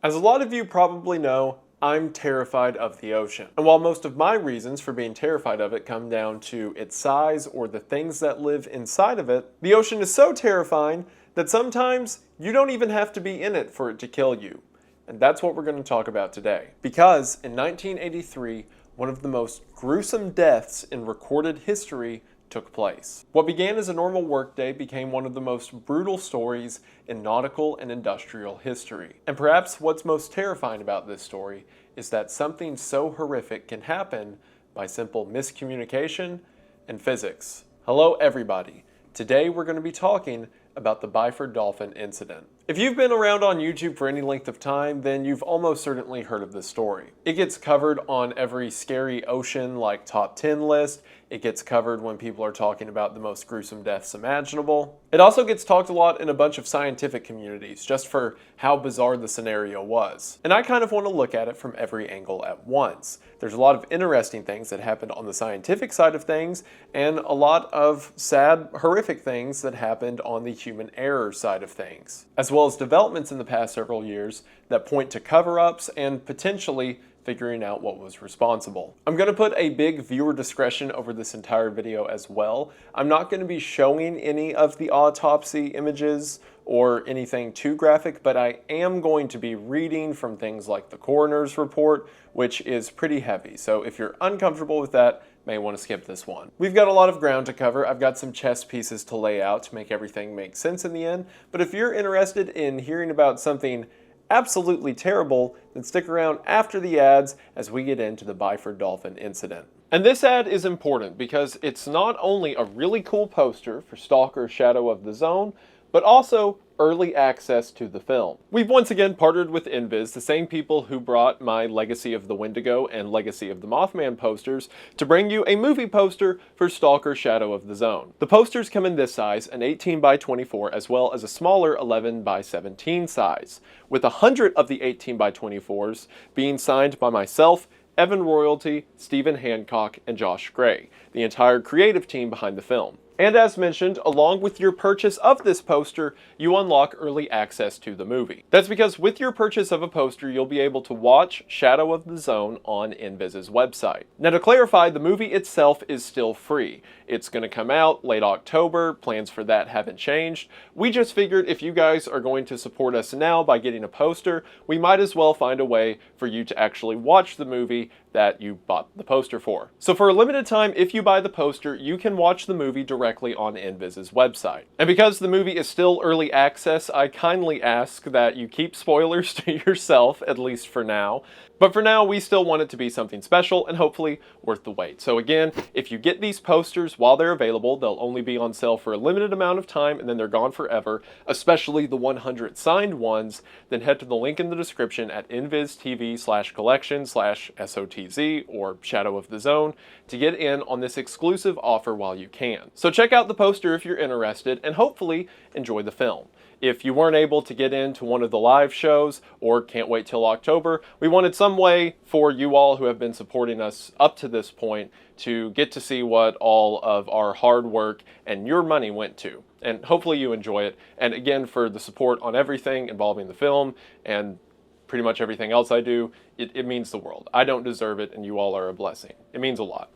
As a lot of you probably know, I'm terrified of the ocean. And while most of my reasons for being terrified of it come down to its size or the things that live inside of it, the ocean is so terrifying that sometimes you don't even have to be in it for it to kill you. And that's what we're going to talk about today. Because in 1983, one of the most gruesome deaths in recorded history took place. What began as a normal workday became one of the most brutal stories in nautical and industrial history. And perhaps what's most terrifying about this story is that something so horrific can happen by simple miscommunication and physics. Hello everybody. Today we're going to be talking about the Byford Dolphin incident. If you've been around on YouTube for any length of time, then you've almost certainly heard of this story. It gets covered on every scary ocean like top 10 list. It gets covered when people are talking about the most gruesome deaths imaginable. It also gets talked a lot in a bunch of scientific communities just for how bizarre the scenario was. And I kind of want to look at it from every angle at once. There's a lot of interesting things that happened on the scientific side of things and a lot of sad, horrific things that happened on the human error side of things, as well as developments in the past several years that point to cover-ups and potentially figuring out what was responsible. I'm going to put a big viewer discretion over this entire video as well. I'm not going to be showing any of the autopsy images or anything too graphic, but I am going to be reading from things like the coroner's report, which is pretty heavy. So if you're uncomfortable with that, may want to skip this one. We've got a lot of ground to cover. I've got some chess pieces to lay out to make everything make sense in the end. But if you're interested in hearing about something absolutely terrible, then stick around after the ads as we get into the Byford Dolphin incident. And this ad is important because it's not only a really cool poster for Stalker Shadow of the Zone, but also early access to the film. We've once again partnered with Invis, the same people who brought my Legacy of the Wendigo and Legacy of the Mothman posters, to bring you a movie poster for Stalker Shadow of the Zone. The posters come in this size, an 18 by 24, as well as a smaller 11 by 17 size, with 100 of the 18 by 24s being signed by myself, Evan Royalty, Stephen Hancock, and Josh Gray, the entire creative team behind the film. And as mentioned, along with your purchase of this poster, you unlock early access to the movie. That's because with your purchase of a poster, you'll be able to watch Shadow of the Zone on Invis's website. Now to clarify, the movie itself is still free. It's going to come out late October, plans for that haven't changed. We just figured if you guys are going to support us now by getting a poster, we might as well find a way for you to actually watch the movie that you bought the poster for. So for a limited time, if you buy the poster, you can watch the movie directly on Invis's website. And because the movie is still early access, I kindly ask that you keep spoilers to yourself, at least for now. But for now, we still want it to be something special and hopefully worth the wait. So again, if you get these posters while they're available, they'll only be on sale for a limited amount of time and then they're gone forever, especially the 100 signed ones, then head to the link in the description at invis.tv/collection/SOTZ or Shadow of the Zone to get in on this exclusive offer while you can. So check out the poster if you're interested and hopefully enjoy the film. If you weren't able to get into one of the live shows or can't wait till October, we wanted some way for you all who have been supporting us up to this point to get to see what all of our hard work and your money went to. And hopefully you enjoy it. And again, for the support on everything involving the film and pretty much everything else I do, it means the world. I don't deserve it and you all are a blessing. It means a lot.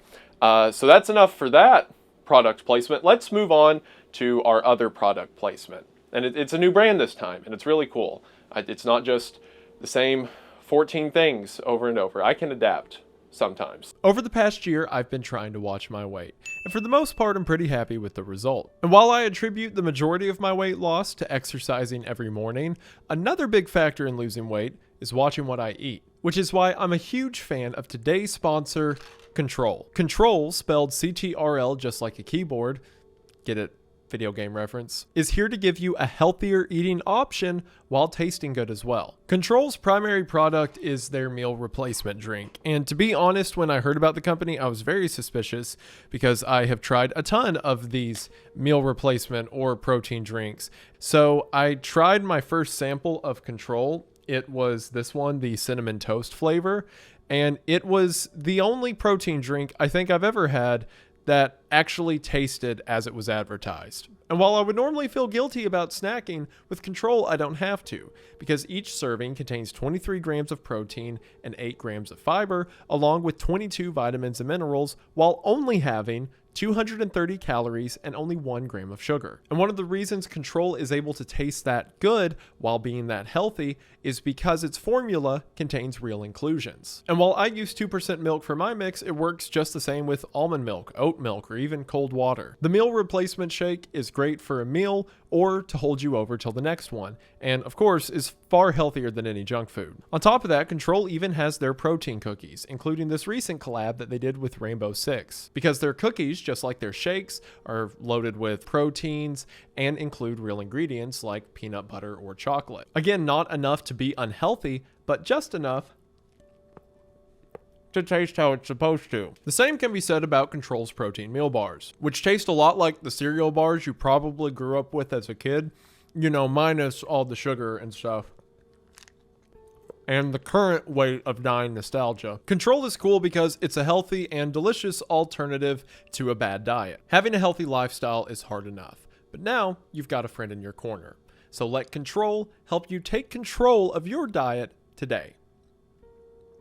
So that's enough for that product placement. Let's move on to our other product placement. And it's a new brand this time, and it's really cool. It's not just the same 14 things over and over. I can adapt sometimes. Over the past year, I've been trying to watch my weight, and for the most part, I'm pretty happy with the result. And while I attribute the majority of my weight loss to exercising every morning, another big factor in losing weight is watching what I eat, which is why I'm a huge fan of today's sponsor, Control. Control, spelled CTRL just like a keyboard, get it? Video game reference, is here to give you a healthier eating option while tasting good as well. Control's primary product is their meal replacement drink, and to be honest, when I heard about the company, I was very suspicious because I have tried a ton of these meal replacement or protein drinks. So I tried my first sample of Control. It was this one, the cinnamon toast flavor, and it was the only protein drink I think I've ever had that actually tasted as it was advertised. And while I would normally feel guilty about snacking, with Control I don't have to, because each serving contains 23 grams of protein and 8 grams of fiber, along with 22 vitamins and minerals, while only having 230 calories and only 1 gram of sugar. And one of the reasons Control is able to taste that good while being that healthy is because its formula contains real inclusions. And while I use 2% milk for my mix, it works just the same with almond milk, oat milk, or even cold water. The meal replacement shake is great for a meal or to hold you over till the next one, and of course is far healthier than any junk food. On top of that, Control even has their protein cookies, including this recent collab that they did with Rainbow Six, because their cookies, just like their shakes, are loaded with proteins and include real ingredients like peanut butter or chocolate. Again, not enough to be unhealthy, but just enough to taste how it's supposed to. The same can be said about Control's protein meal bars, which taste a lot like the cereal bars you probably grew up with as a kid, you know, minus all the sugar and stuff, and the current weight of dying nostalgia. Control is cool because it's a healthy and delicious alternative to a bad diet. Having a healthy lifestyle is hard enough, but now you've got a friend in your corner. So let Control help you take control of your diet today.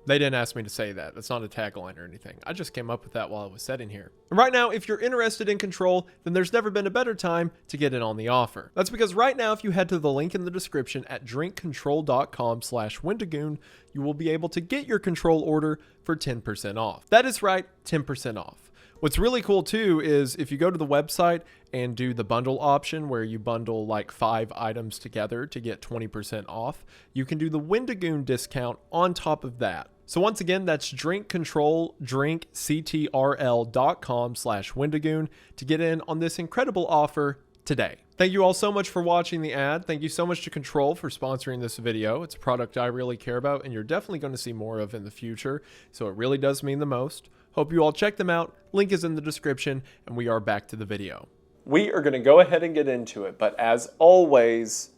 They didn't ask me to say that. That's not a tagline or anything. I just came up with that while I was sitting here. And right now, if you're interested in Control, then there's never been a better time to get in on the offer. That's because right now, if you head to the link in the description at drinkcontrol.com/Wendigoon, you will be able to get your Control order for 10% off. That is right, 10% off. What's really cool too is if you go to the website and do the bundle option where you bundle like 5 items together to get 20% off, you can do the Wendigoon discount on top of that. So once again, that's drinkcontrol.com/Wendigoon to get in on this incredible offer today. Thank you all so much for watching the ad. Thank you so much to Control for sponsoring this video. It's a product I really care about and you're definitely going to see more of in the future, so it really does mean the most. Hope you all check them out. Link is in the description, and we are back to the video. We are going to go ahead and get into it, but as always,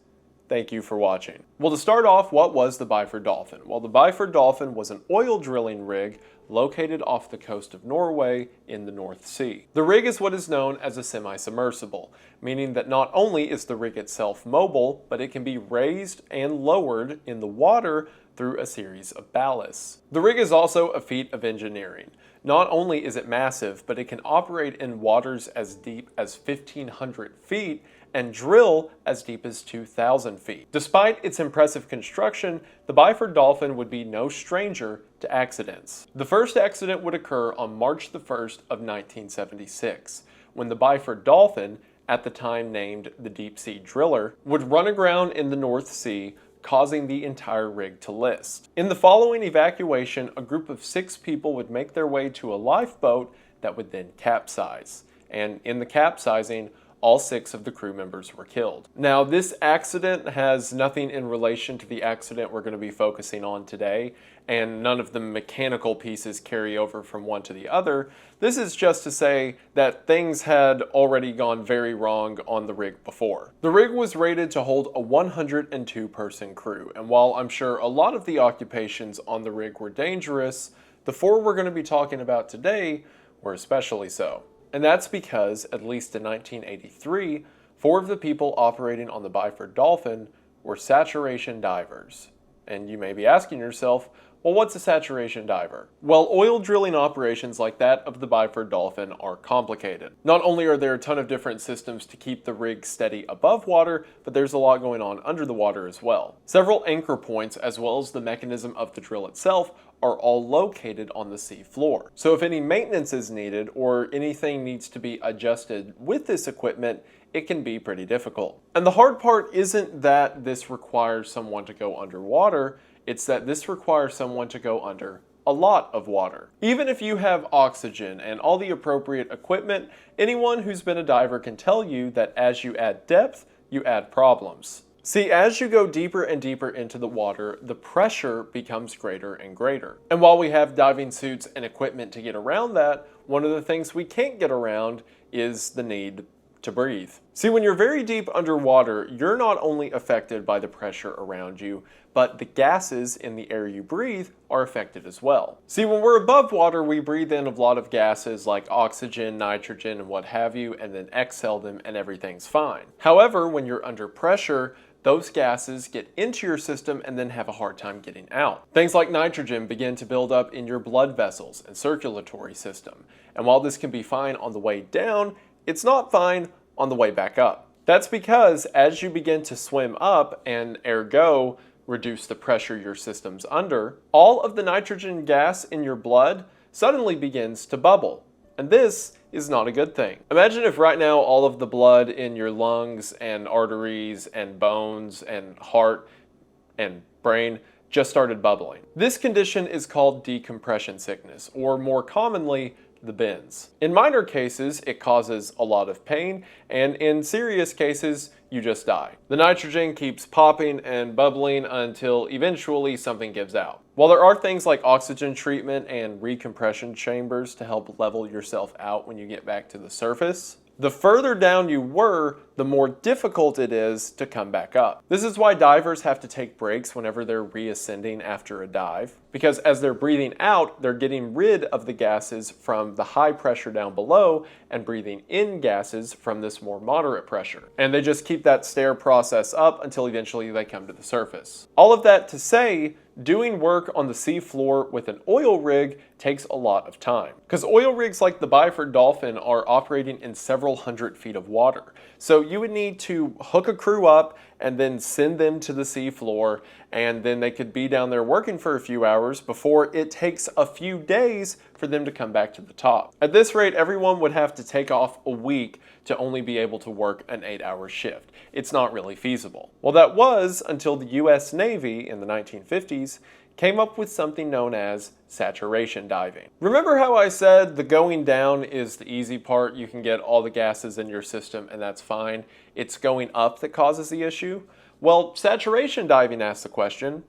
thank you for watching. Well, to start off, what was the Biford Dolphin? Well, the Biford Dolphin was an oil drilling rig located off the coast of Norway in the North Sea. The rig is what is known as a semi-submersible, meaning that not only is the rig itself mobile, but it can be raised and lowered in the water through a series of ballasts. The rig is also a feat of engineering. Not only is it massive, but it can operate in waters as deep as 1,500 feet and drill as deep as 2,000 feet. Despite its impressive construction, the Biford Dolphin would be no stranger to accidents. The first accident would occur on March the 1st of 1976, when the Biford Dolphin, at the time named the Deep Sea Driller, would run aground in the North Sea, causing the entire rig to list. In the following evacuation, a group of 6 people would make their way to a lifeboat that would then capsize. And in the capsizing, all 6 of the crew members were killed. Now, this accident has nothing in relation to the accident we're going to be focusing on today, and none of the mechanical pieces carry over from one to the other. This is just to say that things had already gone very wrong on the rig before. The rig was rated to hold a 102-person crew, and while I'm sure a lot of the occupations on the rig were dangerous, the 4 we're going to be talking about today were especially so. And that's because, at least in 1983, 4 of the people operating on the Biford Dolphin were saturation divers. And you may be asking yourself, well, what's a saturation diver? Well, oil drilling operations like that of the Biford Dolphin are complicated. Not only are there a ton of different systems to keep the rig steady above water, but there's a lot going on under the water as well. Several anchor points, as well as the mechanism of the drill itself, are all located on the sea floor. So if any maintenance is needed or anything needs to be adjusted with this equipment, it can be pretty difficult. And the hard part isn't that this requires someone to go underwater, it's that this requires someone to go under a lot of water. Even if you have oxygen and all the appropriate equipment, anyone who's been a diver can tell you that as you add depth, you add problems. See, as you go deeper and deeper into the water, the pressure becomes greater and greater. And while we have diving suits and equipment to get around that, one of the things we can't get around is the need to breathe. See, when you're very deep underwater, you're not only affected by the pressure around you, but the gases in the air you breathe are affected as well. See, when we're above water, we breathe in a lot of gases like oxygen, nitrogen, and what have you, and then exhale them and everything's fine. However, when you're under pressure, those gases get into your system and then have a hard time getting out. Things like nitrogen begin to build up in your blood vessels and circulatory system. And while this can be fine on the way down, it's not fine on the way back up. That's because as you begin to swim up and ergo reduce the pressure your system's under, all of the nitrogen gas in your blood suddenly begins to bubble. And this is not a good thing. Imagine if right now all of the blood in your lungs and arteries and bones and heart and brain just started bubbling. This condition is called decompression sickness, or more commonly, the bends. In minor cases, it causes a lot of pain, and in serious cases, you just die. The nitrogen keeps popping and bubbling until eventually something gives out. While there are things like oxygen treatment and recompression chambers to help level yourself out when you get back to the surface, the further down you were, the more difficult it is to come back up. This is why divers have to take breaks whenever they're reascending after a dive, because as they're breathing out, they're getting rid of the gases from the high pressure down below and breathing in gases from this more moderate pressure. And they just keep that stair process up until eventually they come to the surface. All of that to say, doing work on the sea floor with an oil rig takes a lot of time. Because oil rigs like the Byford Dolphin are operating in several hundred feet of water. So you would need to hook a crew up and then send them to the sea floor, and then they could be down there working for a few hours before it takes a few days for them to come back to the top. At this rate, everyone would have to take off a week to only be able to work an 8-hour shift. It's not really feasible. Well, that was until the US Navy in the 1950s came up with something known as saturation diving. Remember how I said the going down is the easy part? You can get all the gases in your system and that's fine. It's going up that causes the issue. Well, saturation diving asks the question,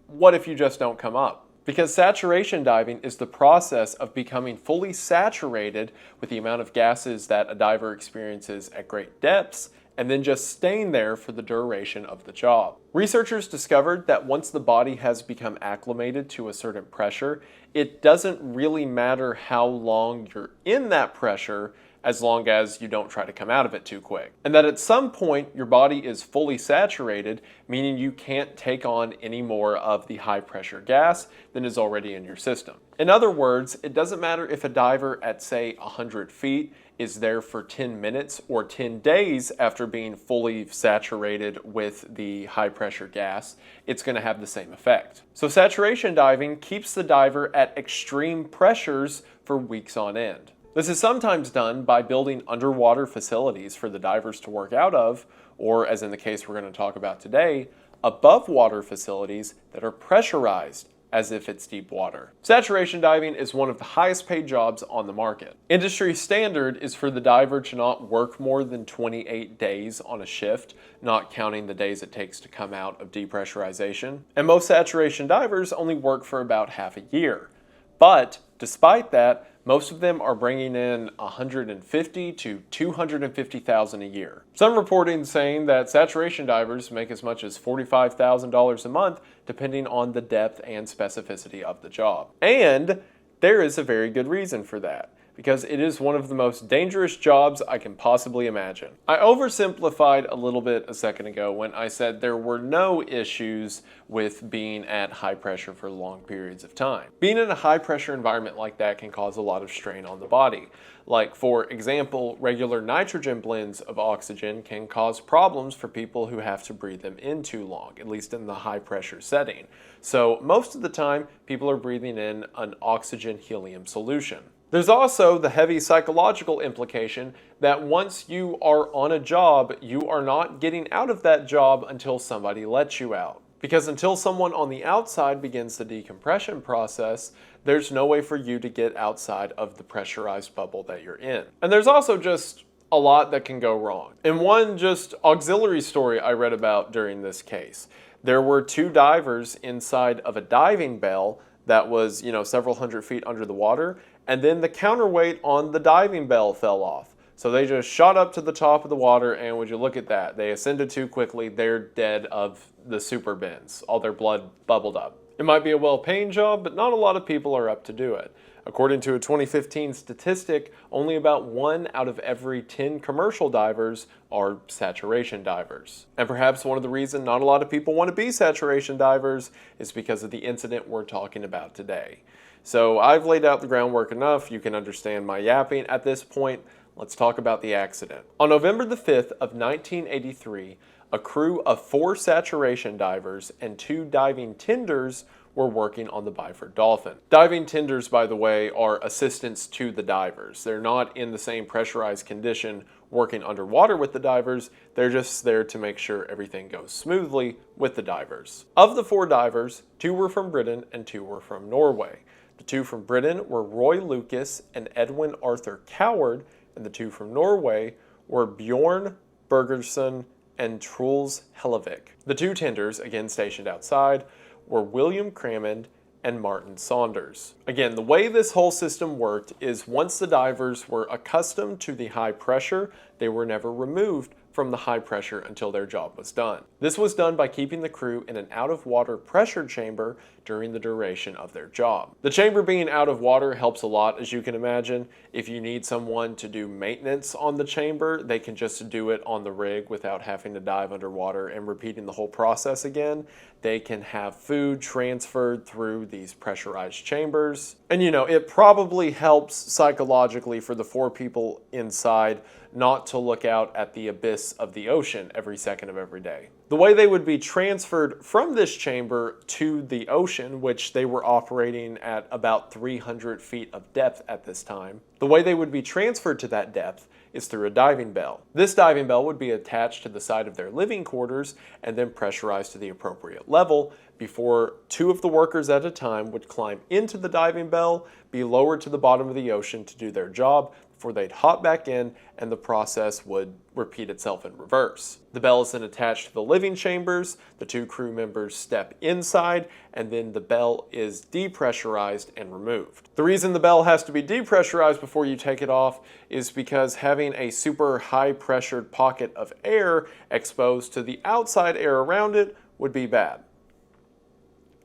what if you just don't come up? Because saturation diving is the process of becoming fully saturated with the amount of gases that a diver experiences at great depths, and then just staying there for the duration of the job. Researchers discovered that once the body has become acclimated to a certain pressure, it doesn't really matter how long you're in that pressure as long as you don't try to come out of it too quick. And that at some point your body is fully saturated, meaning you can't take on any more of the high pressure gas than is already in your system. In other words, it doesn't matter if a diver at say 100 feet is there for 10 minutes or 10 days after being fully saturated with the high pressure gas, it's going to have the same effect. So saturation diving keeps the diver at extreme pressures for weeks on end. This is sometimes done by building underwater facilities for the divers to work out of, or as in the case we're going to talk about today, above water facilities that are pressurized as if it's deep water. Saturation diving is one of the highest paid jobs on the market. Industry standard is for the diver to not work more than 28 days on a shift, not counting the days it takes to come out of depressurization. And most saturation divers only work for about half a year. But despite that, most of them are bringing in $150,000 to $250,000 a year. Some reporting saying that saturation divers make as much as $45,000 a month, depending on the depth and specificity of the job. And there is a very good reason for that, because it is one of the most dangerous jobs I can possibly imagine. I oversimplified a little bit a second ago when I said there were no issues with being at high pressure for long periods of time. Being in a high pressure environment like that can cause a lot of strain on the body. Like, for example, regular nitrogen blends of oxygen can cause problems for people who have to breathe them in too long, at least in the high pressure setting. So most of the time, people are breathing in an oxygen helium solution. There's also the heavy psychological implication that once you are on a job, you are not getting out of that job until somebody lets you out. Because until someone on the outside begins the decompression process, there's no way for you to get outside of the pressurized bubble that you're in. And there's also just a lot that can go wrong. In one just auxiliary story I read about during this case, there were 2 divers inside of a diving bell that was, several hundred feet under the water, and then the counterweight on the diving bell fell off. So they just shot up to the top of the water, and would you look at that, they ascended too quickly, they're dead of the super bends. All their blood bubbled up. It might be a well-paying job, but not a lot of people are up to do it. According to a 2015 statistic, only about 1 out of every 10 commercial divers are saturation divers. And perhaps one of the reasons not a lot of people want to be saturation divers is because of the incident we're talking about today. So I've laid out the groundwork enough, you can understand my yapping at this point. Let's talk about the accident. On November the 5th of 1983, a crew of 4 saturation divers and 2 diving tenders were working on the Byford Dolphin. Diving tenders, by the way, are assistants to the divers. They're not in the same pressurized condition working underwater with the divers. They're just there to make sure everything goes smoothly with the divers. Of the 4 divers, 2 were from Britain and 2 were from Norway. The 2 from Britain were Roy Lucas and Edwin Arthur Coward, and the 2 from Norway were Bjorn Bergersen and Truls Hellevik. The 2 tenders, again stationed outside, were William Cramond and Martin Saunders. Again, the way this whole system worked is once the divers were accustomed to the high pressure, they were never removed from the high pressure until their job was done. This was done by keeping the crew in an out-of-water pressure chamber during the duration of their job. The chamber being out of water helps a lot, as you can imagine. If you need someone to do maintenance on the chamber, they can just do it on the rig without having to dive underwater and repeating the whole process again. They can have food transferred through these pressurized chambers. And it probably helps psychologically for the 4 people inside not to look out at the abyss of the ocean every second of every day. The way they would be transferred from this chamber to the ocean, which they were operating at about 300 feet of depth at this time, the way they would be transferred to that depth is through a diving bell. This diving bell would be attached to the side of their living quarters and then pressurized to the appropriate level before 2 of the workers at a time would climb into the diving bell, be lowered to the bottom of the ocean to do their job before they'd hop back in, and the process would repeat itself in reverse. The bell is then attached to the living chambers, the 2 crew members step inside, and then the bell is depressurized and removed. The reason the bell has to be depressurized before you take it off is because having a super high pressured pocket of air exposed to the outside air around it would be bad.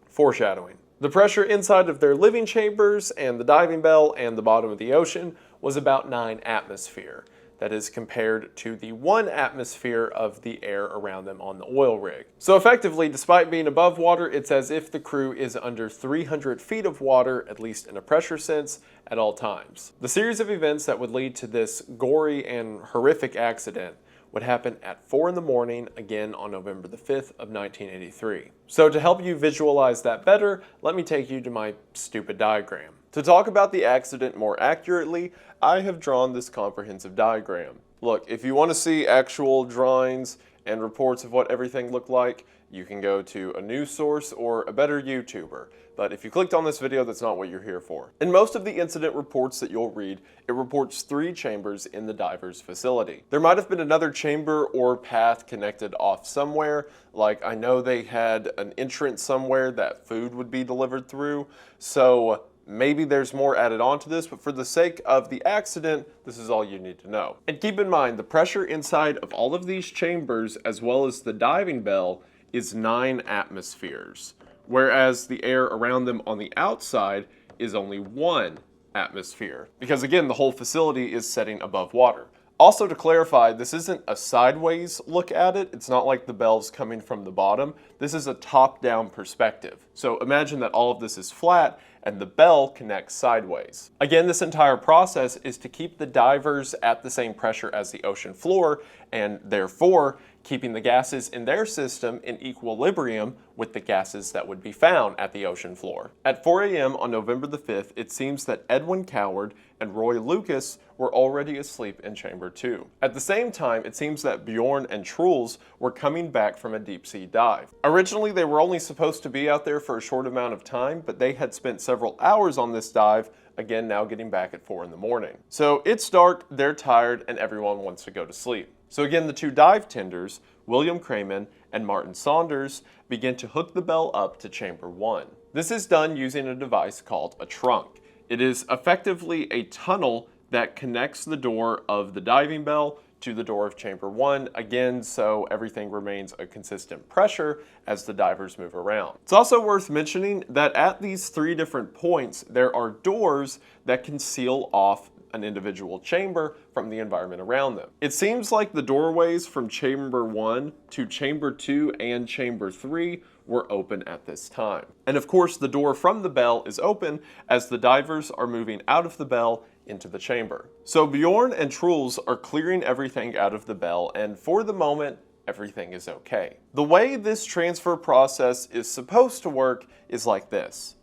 Foreshadowing. The pressure inside of their living chambers and the diving bell and the bottom of the ocean was about 9 atmosphere. That is compared to the 1 atmosphere of the air around them on the oil rig. So effectively, despite being above water, it's as if the crew is under 300 feet of water, at least in a pressure sense, at all times. The series of events that would lead to this gory and horrific accident would happen at 4 in the morning, again on November the 5th of 1983. So to help you visualize that better, let me take you to my stupid diagram. To talk about the accident more accurately, I have drawn this comprehensive diagram. Look, if you want to see actual drawings and reports of what everything looked like, you can go to a news source or a better YouTuber. But if you clicked on this video, that's not what you're here for. In most of the incident reports that you'll read, it reports 3 chambers in the diver's facility. There might have been another chamber or path connected off somewhere, like I know they had an entrance somewhere that food would be delivered through, so maybe there's more added on to this, but for the sake of the accident, this is all you need to know. And keep in mind, the pressure inside of all of these chambers, as well as the diving bell, is 9 atmospheres, whereas the air around them on the outside is only 1 atmosphere. Because again, the whole facility is setting above water. Also, to clarify, this isn't a sideways look at it. It's not like the bell's coming from the bottom. This is a top-down perspective. So imagine that all of this is flat and the bell connects sideways. Again, this entire process is to keep the divers at the same pressure as the ocean floor, and therefore keeping the gases in their system in equilibrium with the gases that would be found at the ocean floor. At 4 a.m. on November the 5th, it seems that Edwin Coward and Roy Lucas were already asleep in Chamber 2. At the same time, it seems that Bjorn and Truls were coming back from a deep-sea dive. Originally, they were only supposed to be out there for a short amount of time, but they had spent several hours on this dive, again now getting back at 4 in the morning. So it's dark, they're tired, and everyone wants to go to sleep. So again, the 2 dive tenders, William Cramen and Martin Saunders, begin to hook the bell up to Chamber 1. This is done using a device called a trunk. It is effectively a tunnel that connects the door of the diving bell to the door of chamber 1, again, so everything remains a consistent pressure as the divers move around. It's also worth mentioning that at these 3 different points, there are doors that can seal off an individual chamber from the environment around them. It seems like the doorways from chamber 1 to chamber 2 and chamber 3 were open at this time. And of course, the door from the bell is open as the divers are moving out of the bell into the chamber. So Bjorn and Truls are clearing everything out of the bell, and for the moment, everything is okay. The way this transfer process is supposed to work is like this.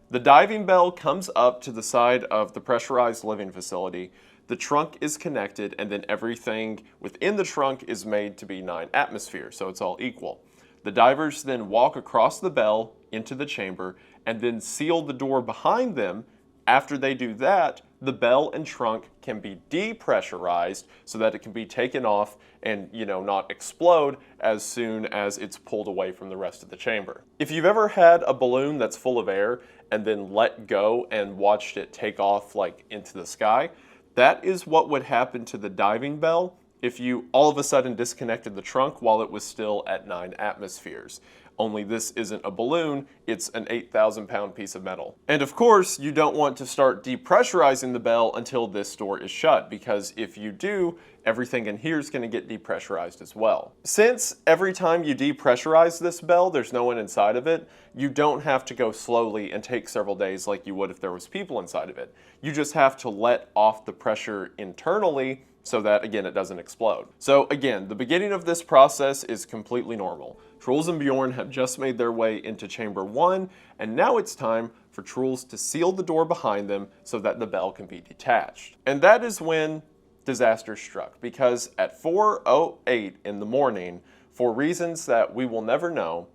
The diving bell comes up to the side of the pressurized living facility, the trunk is connected, and then everything within the trunk is made to be 9 atmospheres, so it's all equal. The divers then walk across the bell into the chamber and then seal the door behind them. After they do that, the bell and trunk can be depressurized so that it can be taken off and, not explode as soon as it's pulled away from the rest of the chamber. If you've ever had a balloon that's full of air and then let go and watched it take off like into the sky, that is what would happen to the diving bell if you all of a sudden disconnected the trunk while it was still at 9 atmospheres. Only this isn't a balloon, it's an 8,000-pound piece of metal. And of course, you don't want to start depressurizing the bell until this door is shut, because if you do, everything in here is going to get depressurized as well. Since every time you depressurize this bell, there's no one inside of it, you don't have to go slowly and take several days like you would if there was people inside of it. You just have to let off the pressure internally so that, again, it doesn't explode. So again, the beginning of this process is completely normal. Truls and Bjorn have just made their way into chamber 1, and now it's time for Truls to seal the door behind them so that the bell can be detached. And that is when disaster struck, because at 4:08 in the morning, for reasons that we will never know,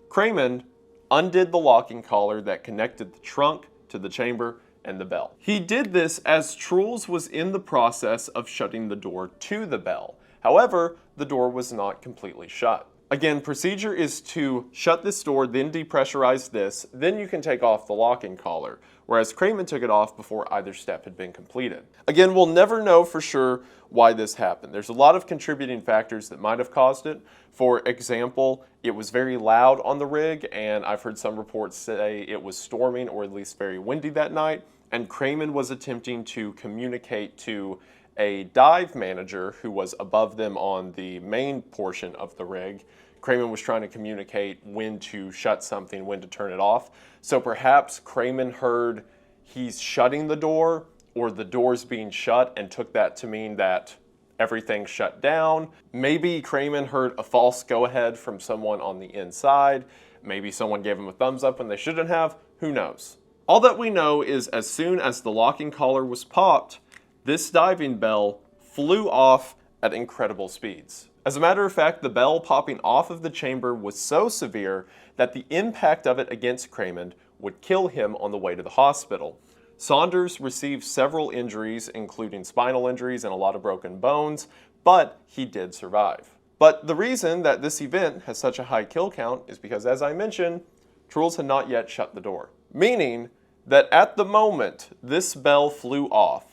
Kramen undid the locking collar that connected the trunk to the chamber and the bell. He did this as Truls was in the process of shutting the door to the bell. However, the door was not completely shut. Again, procedure is to shut this door, then depressurize this, then you can take off the locking collar, whereas Kramen took it off before either step had been completed. Again, we'll never know for sure why this happened. There's a lot of contributing factors that might have caused it. For example, it was very loud on the rig, and I've heard some reports say it was storming or at least very windy that night, and Kramen was attempting to communicate to a dive manager who was above them on the main portion of the rig. Kramen was trying to communicate when to shut something, when to turn it off. So perhaps Kramen heard he's shutting the door or the door's being shut and took that to mean that everything shut down. Maybe Kramen heard a false go-ahead from someone on the inside. Maybe someone gave him a thumbs up when they shouldn't have. Who knows? All that we know is as soon as the locking collar was popped, this diving bell flew off at incredible speeds. As a matter of fact, the bell popping off of the chamber was so severe that the impact of it against Kramen would kill him on the way to the hospital. Saunders received several injuries, including spinal injuries and a lot of broken bones, but he did survive. But the reason that this event has such a high kill count is because, as I mentioned, Truls had not yet shut the door. Meaning that at the moment this bell flew off,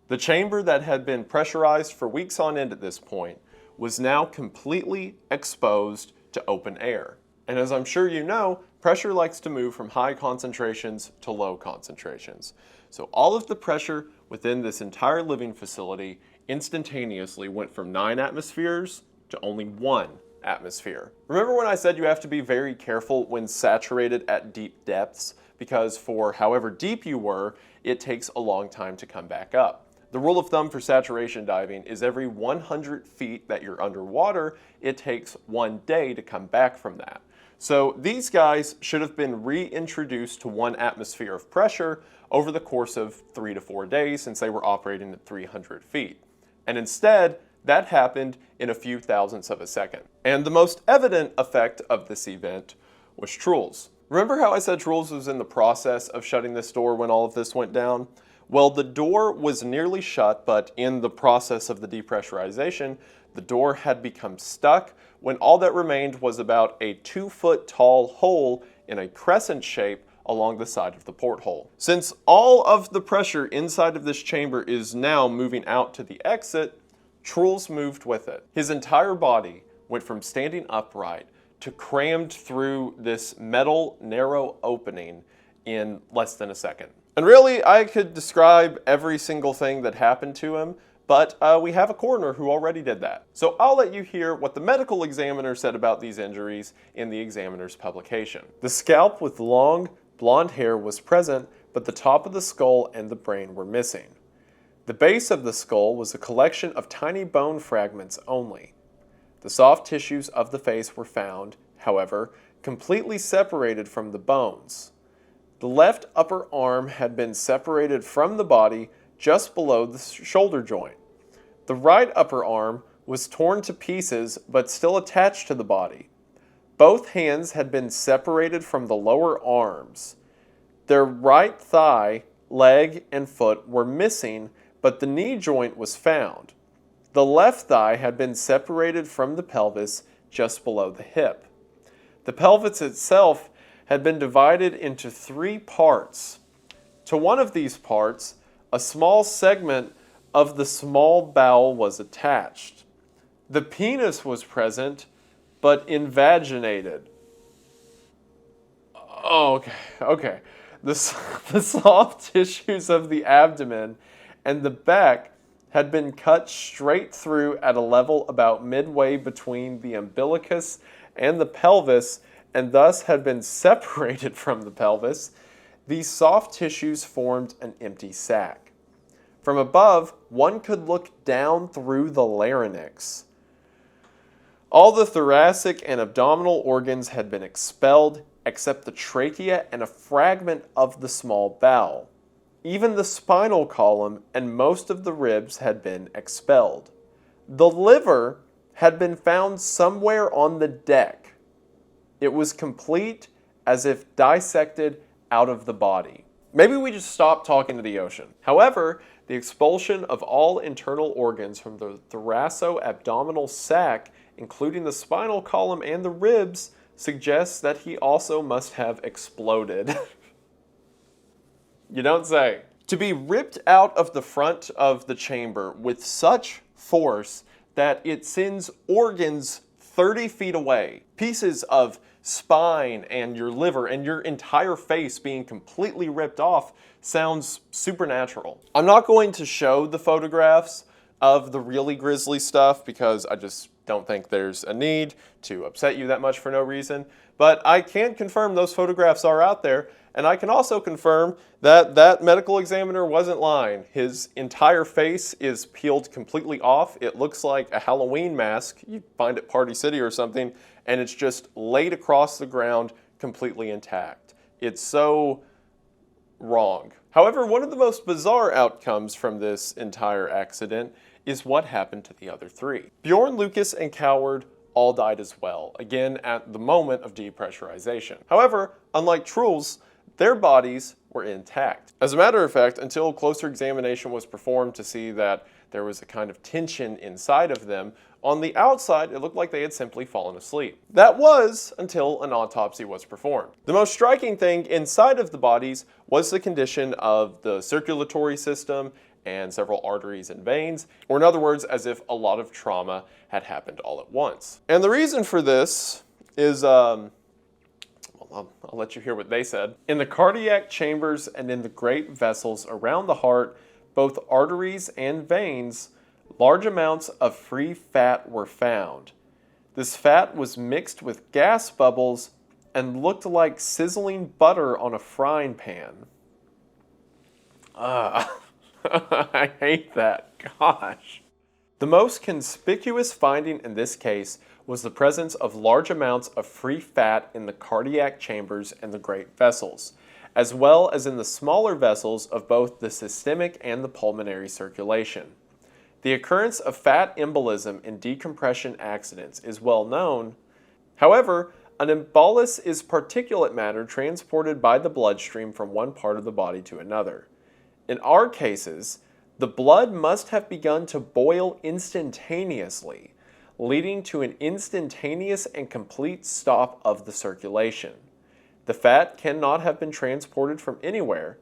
the chamber that had been pressurized for weeks on end at this point was now completely exposed to open air. And as I'm sure you know, pressure likes to move from high concentrations to low concentrations. So all of the pressure within this entire living facility instantaneously went from 9 atmospheres to only 1 atmosphere. Remember when I said you have to be very careful when saturated at deep depths, because for however deep you were, it takes a long time to come back up. The rule of thumb for saturation diving is every 100 feet that you're underwater, it takes 1 day to come back from that. So these guys should have been reintroduced to 1 atmosphere of pressure over the course of 3 to 4 days since they were operating at 300 feet. And instead, that happened in a few thousandths of a second. And the most evident effect of this event was Truls. Remember how I said Truls was in the process of shutting this door when all of this went down? Well, the door was nearly shut, but in the process of the depressurization, the door had become stuck when all that remained was about a 2-foot tall hole in a crescent shape along the side of the porthole. Since all of the pressure inside of this chamber is now moving out to the exit, Truls moved with it. His entire body went from standing upright to crammed through this metal narrow opening in less than a second. And really, I could describe every single thing that happened to him, but we have a coroner who already did that. So I'll let you hear what the medical examiner said about these injuries in the examiner's publication. The scalp with long, blonde hair was present, but the top of the skull and the brain were missing. The base of the skull was a collection of tiny bone fragments only. The soft tissues of the face were found, however, completely separated from the bones. The left upper arm had been separated from the body just below the shoulder joint. The right upper arm was torn to pieces but still attached to the body. Both hands had been separated from the lower arms. Their right thigh, leg, and foot were missing, but the knee joint was found. The left thigh had been separated from the pelvis just below the hip. The pelvis itself had been divided into 3 parts. To one of these parts, a small segment of the small bowel was attached. The penis was present, but invaginated. Oh, okay. The soft tissues of the abdomen and the back had been cut straight through at a level about midway between the umbilicus and the pelvis, and thus had been separated from the pelvis. These soft tissues formed an empty sac. From above, one could look down through the larynx. All the thoracic and abdominal organs had been expelled, except the trachea and a fragment of the small bowel. Even the spinal column and most of the ribs had been expelled. The liver had been found somewhere on the deck. It was complete, as if dissected out of the body. Maybe we just stop talking to the ocean. However, the expulsion of all internal organs from the thoraco-abdominal sac, including the spinal column and the ribs, suggests that he also must have exploded. You don't say. To be ripped out of the front of the chamber with such force that it sends organs 30 feet away, pieces of spine and your liver and your entire face being completely ripped off, sounds supernatural. I'm not going to show the photographs of the really grisly stuff because I just don't think there's a need to upset you that much for no reason, but I can confirm those photographs are out there, and I can also confirm that that medical examiner wasn't lying. His entire face is peeled completely off. It looks like a Halloween mask you find at Party City or something, and it's just laid across the ground completely intact. It's so wrong. However, one of the most bizarre outcomes from this entire accident is what happened to the other 3. Bjorn, Lucas, and Coward all died as well, again at the moment of depressurization. However, unlike Truls, their bodies were intact. As a matter of fact, until closer examination was performed to see that there was a kind of tension inside of them, on the outside it looked like they had simply fallen asleep. That was until an autopsy was performed. The most striking thing inside of the bodies was the condition of the circulatory system and several arteries and veins, or in other words, as if a lot of trauma had happened all at once. And the reason for this is, I'll let you hear what they said. In the cardiac chambers and in the great vessels around the heart, both arteries and veins, large amounts of free fat were found. This fat was mixed with gas bubbles and looked like sizzling butter on a frying pan. I hate that. Gosh. The most conspicuous finding in this case was the presence of large amounts of free fat in the cardiac chambers and the great vessels, as well as in the smaller vessels of both the systemic and the pulmonary circulation. The occurrence of fat embolism in decompression accidents is well known. However, an embolus is particulate matter transported by the bloodstream from one part of the body to another. In our cases, the blood must have begun to boil instantaneously, leading to an instantaneous and complete stop of the circulation. The fat cannot have been transported from anywhere,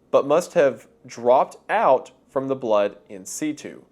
but must have dropped out from the blood in situ.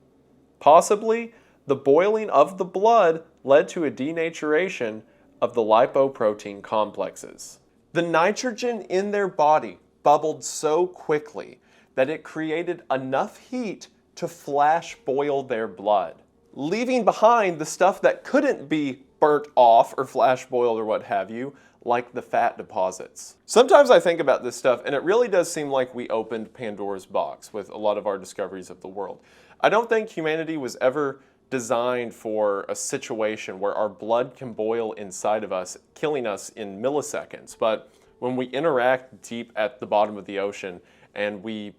Possibly, the boiling of the blood led to a denaturation of the lipoprotein complexes. The nitrogen in their body bubbled so quickly that it created enough heat to flash boil their blood, leaving behind the stuff that couldn't be burnt off or flash boiled or what have you, like the fat deposits. Sometimes I think about this stuff and it really does seem like we opened Pandora's box with a lot of our discoveries of the world. I don't think humanity was ever designed for a situation where our blood can boil inside of us, killing us in milliseconds. But when we interact deep at the bottom of the ocean and we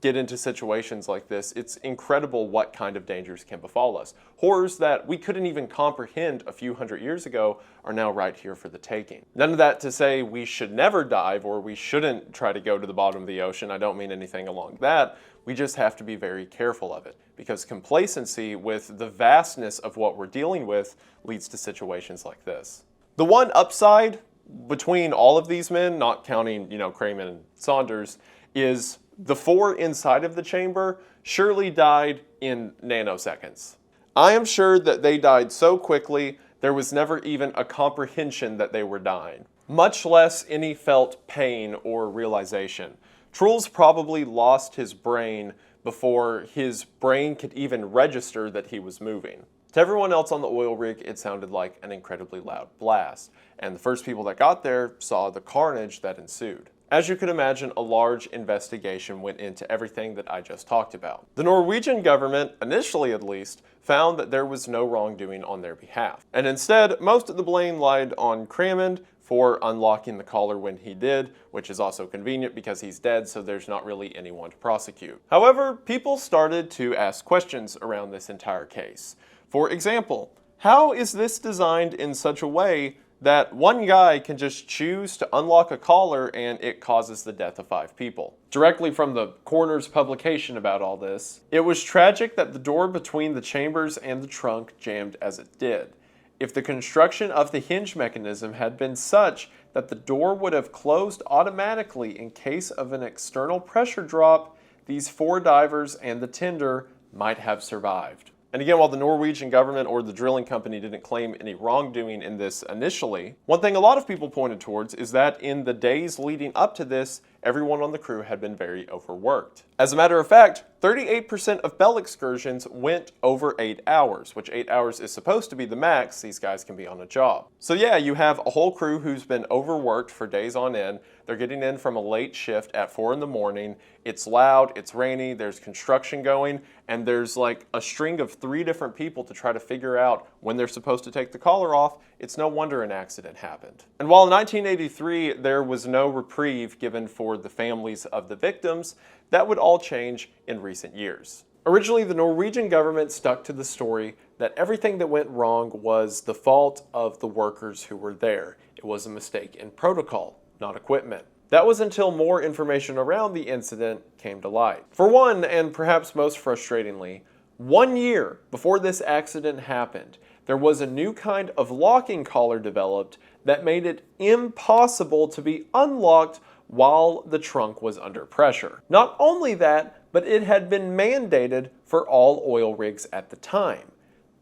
get into situations like this, it's incredible what kind of dangers can befall us. Horrors that we couldn't even comprehend a few hundred years ago are now right here for the taking. None of that to say we should never dive or we shouldn't try to go to the bottom of the ocean. I don't mean anything along that. We just have to be very careful of it, because complacency with the vastness of what we're dealing with leads to situations like this. The one upside between all of these men, not counting, Crayman and Saunders, is the 4 inside of the chamber surely died in nanoseconds. I am sure that they died so quickly there was never even a comprehension that they were dying, much less any felt pain or realization. Truls probably lost his brain before his brain could even register that he was moving. To everyone else on the oil rig, it sounded like an incredibly loud blast, and the first people that got there saw the carnage that ensued. As you could imagine, a large investigation went into everything that I just talked about. The Norwegian government, initially at least, found that there was no wrongdoing on their behalf. And instead, most of the blame lied on Cramond for unlocking the collar when he did, which is also convenient because he's dead, so there's not really anyone to prosecute. However, people started to ask questions around this entire case. For example, how is this designed in such a way that one guy can just choose to unlock a collar and it causes the death of 5 people? Directly from the coroner's publication about all this, it was tragic that the door between the chambers and the trunk jammed as it did. If the construction of the hinge mechanism had been such that the door would have closed automatically in case of an external pressure drop, these 4 divers and the tender might have survived. And again, while the Norwegian government or the drilling company didn't claim any wrongdoing in this initially, one thing a lot of people pointed towards is that in the days leading up to this, everyone on the crew had been very overworked. As a matter of fact, 38% of bell excursions went over 8 hours, which 8 hours is supposed to be the max these guys can be on a job. So yeah, you have a whole crew who's been overworked for days on end. They're getting in from a late shift at 4 in the morning. It's loud, it's rainy, there's construction going, and there's like a string of 3 different people to try to figure out when they're supposed to take the collar off. It's no wonder an accident happened. And while in 1983 there was no reprieve given for the families of the victims, that would all change in recent years. Originally, the Norwegian government stuck to the story that everything that went wrong was the fault of the workers who were there. It was a mistake in protocol, not equipment. That was until more information around the incident came to light. For one, and perhaps most frustratingly, 1 year before this accident happened, there was a new kind of locking collar developed that made it impossible to be unlocked while the trunk was under pressure. Not only that, but it had been mandated for all oil rigs at the time.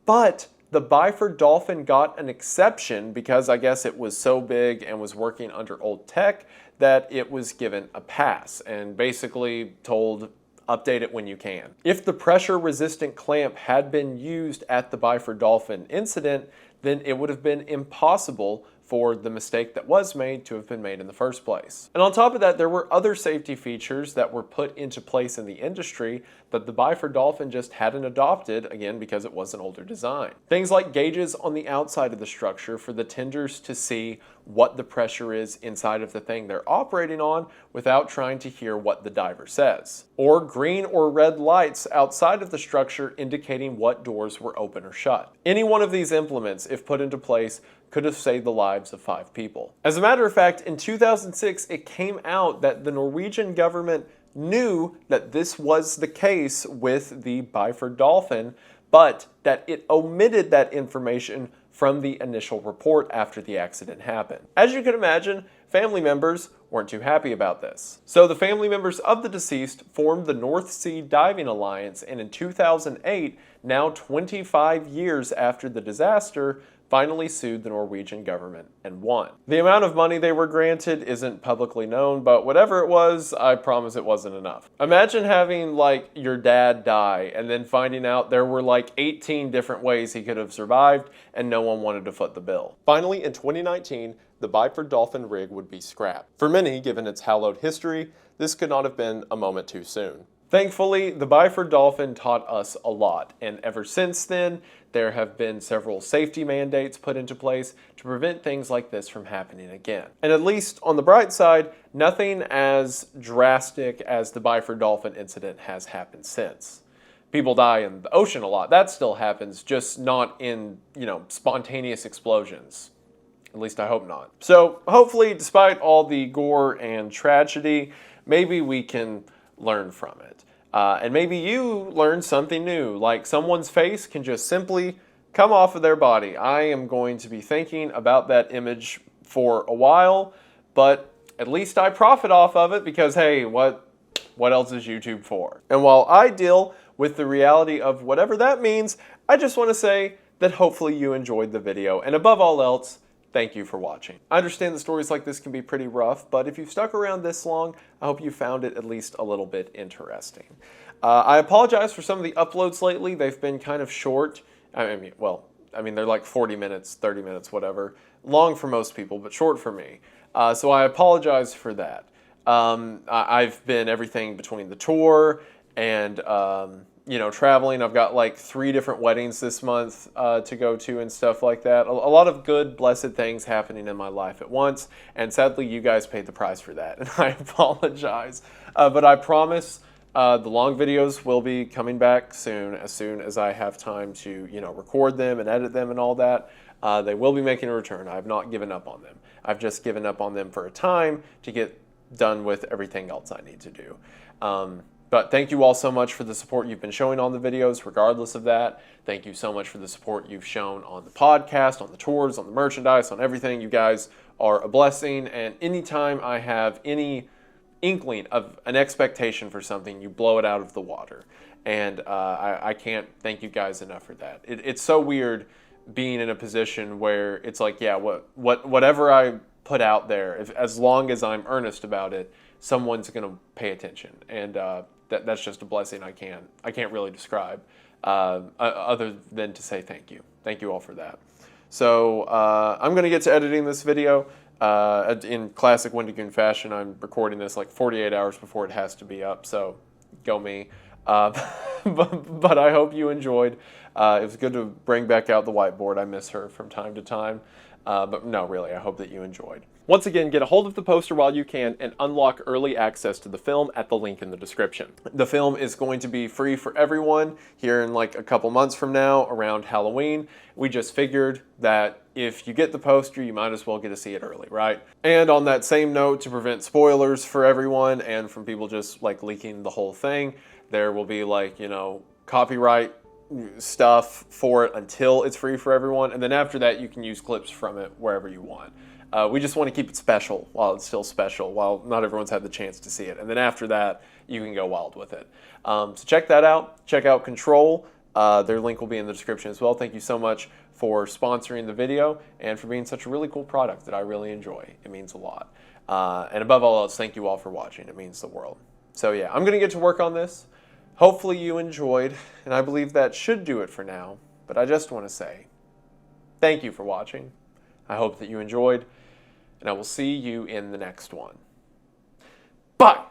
But the Byford Dolphin got an exception because I guess it was so big and was working under old tech that it was given a pass and basically told, update it when you can. If the pressure-resistant clamp had been used at the Byford Dolphin incident, then it would have been impossible for the mistake that was made to have been made in the first place. And on top of that, there were other safety features that were put into place in the industry that the Byford Dolphin just hadn't adopted, again, because it was an older design. Things like gauges on the outside of the structure for the tenders to see what the pressure is inside of the thing they're operating on without trying to hear what the diver says. Or green or red lights outside of the structure indicating what doors were open or shut. Any one of these implements, if put into place, could have saved the lives of 5 people. As a matter of fact, in 2006, it came out that the Norwegian government knew that this was the case with the Byford Dolphin, but that it omitted that information from the initial report after the accident happened. As you can imagine, family members weren't too happy about this. So the family members of the deceased formed the North Sea Diving Alliance, and in 2008, now 25 years after the disaster, finally sued the Norwegian government and won. The amount of money they were granted isn't publicly known, but whatever it was, I promise it wasn't enough. Imagine having like your dad die and then finding out there were like 18 different ways he could have survived and no one wanted to foot the bill. Finally, in 2019, the Byford Dolphin rig would be scrapped. For many, given its hallowed history, this could not have been a moment too soon. Thankfully, the Byford Dolphin taught us a lot, and ever since then, there have been several safety mandates put into place to prevent things like this from happening again. And at least on the bright side, nothing as drastic as the Byford Dolphin incident has happened since. People die in the ocean a lot. That still happens, just not in, spontaneous explosions. At least I hope not. So hopefully, despite all the gore and tragedy, maybe we can learn from it. And maybe you learn something new, like someone's face can just simply come off of their body. I am going to be thinking about that image for a while, but at least I profit off of it because, hey, what else is YouTube for? And while I deal with the reality of whatever that means, I just want to say that hopefully you enjoyed the video, and above all else, thank you for watching. I understand that stories like this can be pretty rough, but if you've stuck around this long, I hope you found it at least a little bit interesting. I apologize for some of the uploads lately. They've been kind of short. I mean, they're like 40 minutes, 30 minutes, whatever. Long for most people, but short for me. So I apologize for that. I've been everything between the tour and traveling. I've got like 3 different weddings this month to go to and stuff like that. A lot of good, blessed things happening in my life at once, and sadly you guys paid the price for that, and I apologize. But I promise the long videos will be coming back soon as I have time to record them and edit them and all that. They will be making a return. I have not given up on them. I've just given up on them for a time to get done with everything else I need to do. But thank you all so much for the support you've been showing on the videos, regardless of that. Thank you so much for the support you've shown on the podcast, on the tours, on the merchandise, on everything. You guys are a blessing, and anytime I have any inkling of an expectation for something, you blow it out of the water. And I can't thank you guys enough for that. It's so weird being in a position where it's like, yeah, whatever I put out there, as long as I'm earnest about it, someone's going to pay attention. And that's just a blessing I can't really describe other than to say thank you. Thank you all for that. So I'm going to get to editing this video. In classic Wendigoon fashion, I'm recording this like 48 hours before it has to be up, so go me. But I hope you enjoyed. It was good to bring back out the whiteboard. I miss her from time to time. But no, really, I hope that you enjoyed. Once again, get a hold of the poster while you can and unlock early access to the film at the link in the description. The film is going to be free for everyone here in like a couple months from now, around Halloween. We just figured that if you get the poster, you might as well get to see it early, right? And on that same note, to prevent spoilers for everyone and from people just like leaking the whole thing, there will be like, copyright stuff for it until it's free for everyone, and then after that you can use clips from it wherever you want. We just want to keep it special while it's still special, while not everyone's had the chance to see it, and then after that you can go wild with it. So check that out. Check out Control. Their link will be in the description as well. Thank you so much for sponsoring the video and for being such a really cool product that I really enjoy. It means a lot. And above all else, thank you all for watching. It means the world. So yeah, I'm going to get to work on this. Hopefully you enjoyed, and I believe that should do it for now. But I just want to say thank you for watching. I hope that you enjoyed, and I will see you in the next one. Bye!